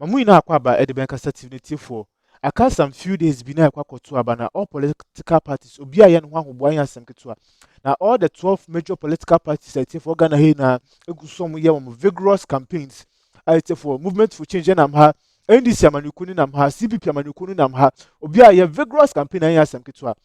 Mamuina Aquaba at the bank assertivity for. I cast some few days bina kwakotu abana all political parties obia yen one who boy asem ketua. Now all the 12 major political parties I for Ghana here na some year vigorous campaigns I for movement for change and ha NDC amanukuni nam ha CPP amanukuni nam ha obia ye vigorous campaign I asem ketua.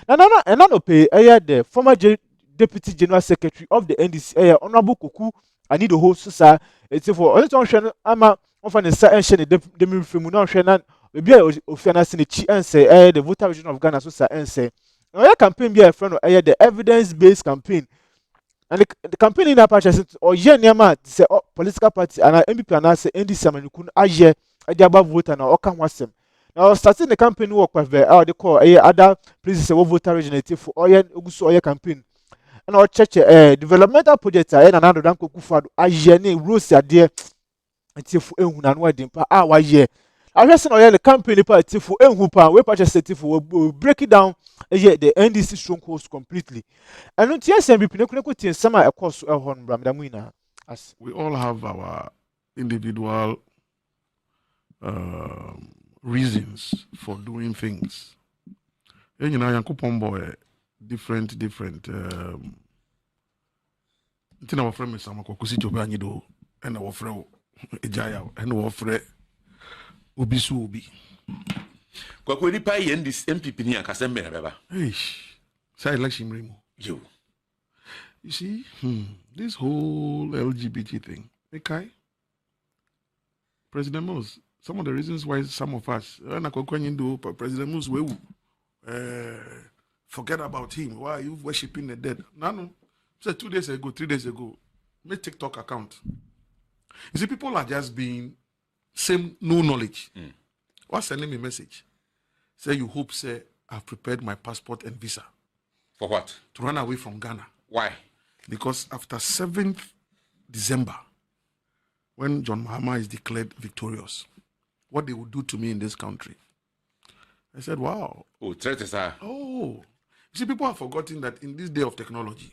Na and no pay the former deputy general secretary of the NDC honorable Koku Anidoho so it's for all ama often the same the milfemu no hwe na maybe ofiana sene chi ense the voter region of Ghana so sa ense na your campaign be a friend the evidence based campaign and the campaign in that purchase or ye niam say political party and MPP and say NDC amanukun aye ade aba voter na oka ho asem now starting the campaign work with they call other places say voter region for oye oguso oye campaign and our church developmental project na nando dan Koku fado aye ne rose ade etifu ehun na no ade pa wa ye ahwe se na oye the campaign pa etifu ehun pa we purchase etifu we break it down the NDC strongholds completely and until SMBP ne kuneko tin sama e course ehon bram da muina as we all have our individual reasons for doing things. And you know, Yankupon boy, different. Our friend is some Koku Anidoho, and our friend Ejaya, and our friend Obisu Obi. Koku Ripa yen this MPP ni akasembe na baba. Say election remo. You see, this whole LGBT thing, okay? President Mills, some of the reasons why some of us, President Mills, forget about him. Why are you worshipping the dead? No. So 2 days ago, 3 days ago, make TikTok account. You see, people are just being same no knowledge. What's sending me a message? Say you hope, say I've prepared my passport and visa. For what? To run away from Ghana. Why? Because after 7th December, when John Mahama is declared victorious, what they will do to me in this country. I said, wow. Oh, traitors are. Oh. You see, people have forgotten that in this day of technology,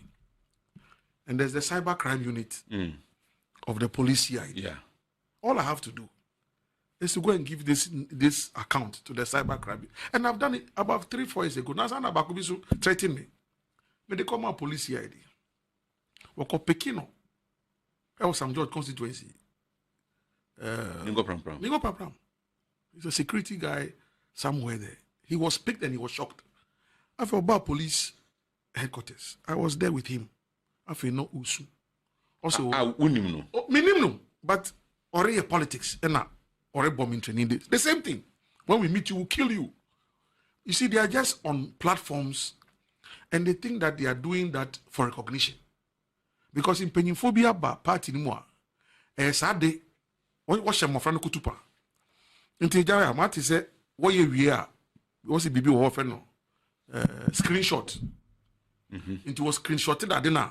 and there's the cyber crime unit of the police CID. Yeah. All I have to do is to go and give this account to the cyber crime. And I've done it about 3-4 years ago. Now, Sana Bakubisu threatened me. But they come out police CID. Wako Pekino. That was some George constituency. Ningo Pram. He's a security guy somewhere there. He was picked and he was shocked. After about police headquarters, I was there with him. After no usu. Also, minimum, but already politics and already bombing training. The same thing. When we meet you, we'll kill you. You see, they are just on platforms and they think that they are doing that for recognition. Because in Peninphobia party anymore, Saturday, what's your friend Kutupa? Until Jaya Mati said, what we are, what's the baby or friend? Screenshot. It was screenshotted at dinner.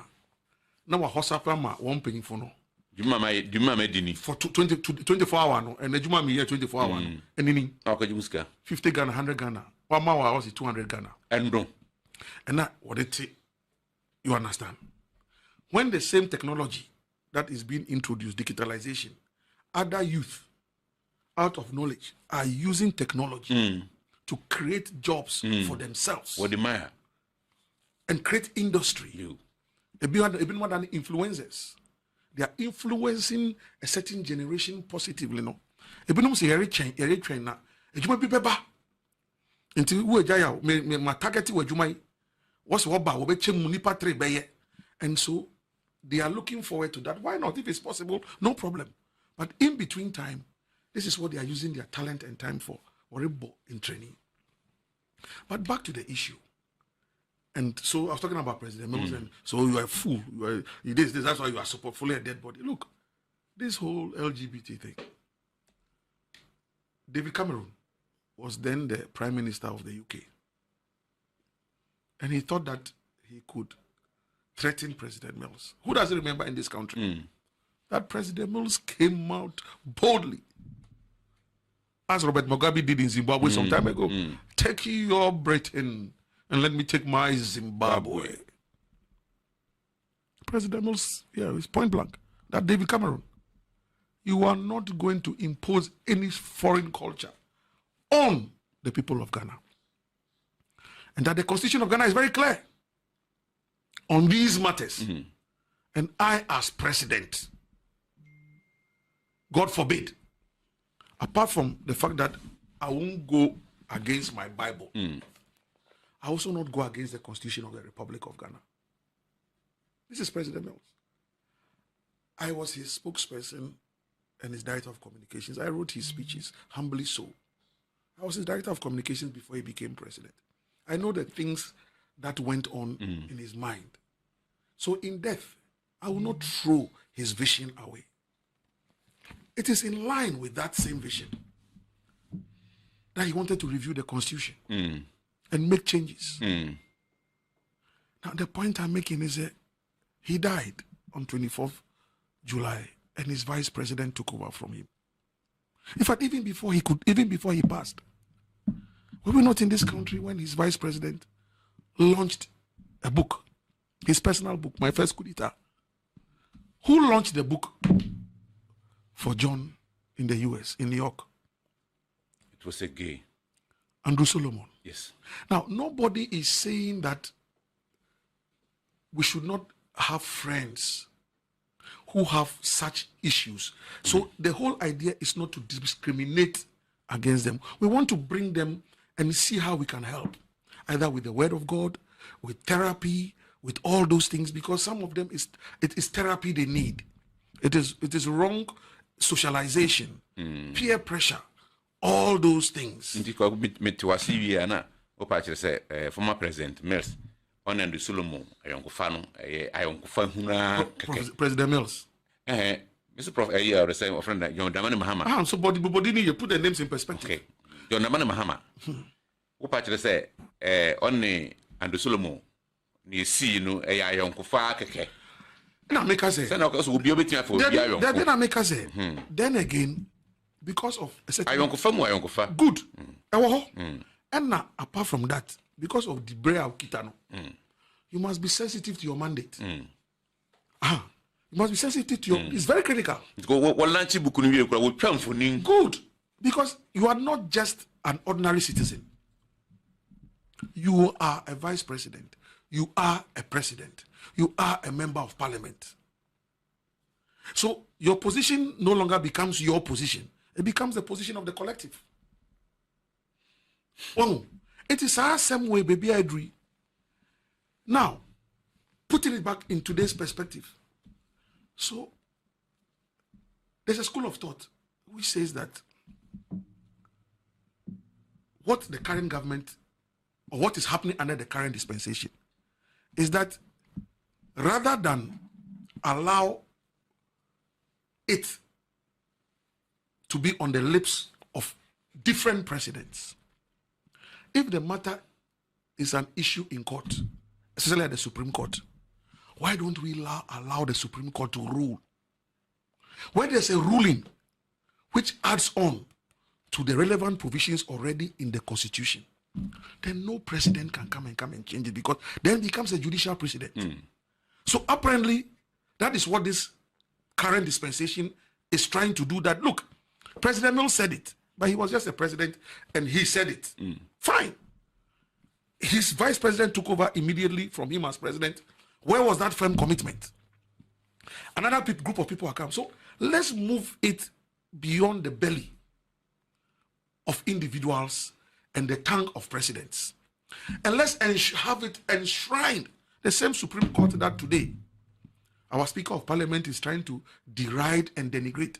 Now a horse up one penny for no. Juma Medini for 24 hours, no, and the Juma me here 24 hours, and then 50 Ghana, 100 Ghana. 1 hour was 200 Ghana. And that what it say, you understand? When the same technology that is being introduced, digitalization, other youth out of knowledge are using technology to create jobs for themselves. What the and create industry. They've been more than influencers. They are influencing a certain generation positively. No, if you don't say train na, you might be better. Until we jaya, my target we jumai was waba we che munipa tre beye, and so they are looking forward to that. Why not? If it's possible, no problem. But in between time, this is what they are using their talent and time for, or in training. But back to the issue. And so I was talking about President Mills, and so you are a fool. That's why you are fully a dead body. Look, this whole LGBT thing. David Cameron was then the Prime Minister of the UK. And he thought that he could threaten President Mills. Who doesn't remember in this country? That President Mills came out boldly, as Robert Mugabe did in Zimbabwe some time ago. Take your Britain and let me take my Zimbabwe. President Mills, it's point blank. That David Cameron. you are not going to impose any foreign culture on the people of Ghana. And that the Constitution of Ghana is very clear on these matters. And I, as president, God forbid, apart from the fact that I won't go against my Bible, I also not go against the Constitution of the Republic of Ghana. This is President Mills. I was his spokesperson and his director of communications. I wrote his speeches, humbly so. I was his director of communications before he became president. I know the things that went on in his mind. So in death, I will not throw his vision away. It is in line with that same vision that he wanted to review the Constitution and make changes. Now, the point I'm making is that he died on 24th July, and his vice president took over from him. In fact, even before he passed, we were not in this country when his vice president launched a book, his personal book, My First Coup d'etat. Who launched the book for John in the US, in New York? It was a gay. Andrew Solomon. Yes. Now, nobody is saying that we should not have friends who have such issues. So the whole idea is not to discriminate against them. We want to bring them and see how we can help, either with the word of God, with therapy, with all those things, because some of them it is therapy they need. It is wrong socialization, peer pressure, all those things. Former President Mills, on Andrew Solomon, President Mills. Mr. Prof. The same friend that John Damani Mahama. So body you put the names in perspective. Okay. John Damani Mahama. Who patches say, only Andrew Solomon, you see, no, a young kufa keke. Now make us say, then I make us say, then again, because of a certain good, and now apart from that, because of the brain of Kitano, you must be sensitive to your mandate. You must be sensitive to your. It's very critical. Good, because you are not just an ordinary citizen. You are a vice president. You are a president. You are a member of parliament. So your position no longer becomes your position. It becomes the position of the collective. Well, it is our same way, baby, I agree. Now, putting it back in today's perspective. So, there's a school of thought which says that what the current government, or what is happening under the current dispensation, is that rather than allow it to be on the lips of different presidents, if the matter is an issue in court, especially at the Supreme Court, why don't we allow the Supreme Court to rule? When there's a ruling which adds on to the relevant provisions already in the Constitution, then no president can come and change it, because then it becomes a judicial precedent. So apparently, that is what this current dispensation is trying to do. That, look, President Mills said it, but he was just a president and he said it. Fine. His vice president took over immediately from him as president. Where was that firm commitment? Another group of people are coming. So let's move it beyond the belly of individuals and the tongue of presidents. And let's have it enshrined. The same Supreme Court that today our Speaker of Parliament is trying to deride and denigrate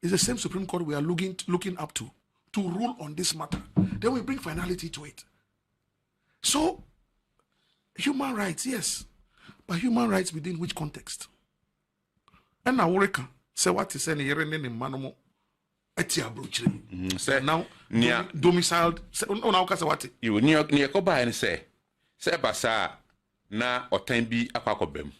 is the same Supreme Court we are looking up to rule on this matter. Then we bring finality to it. So, human rights, yes. But human rights within which context? And now we can say what is any here in Manomo Etia Bruchri. Now, domiciled. Oh, now, what you near Koba and say, Basa na or time be a quackobem.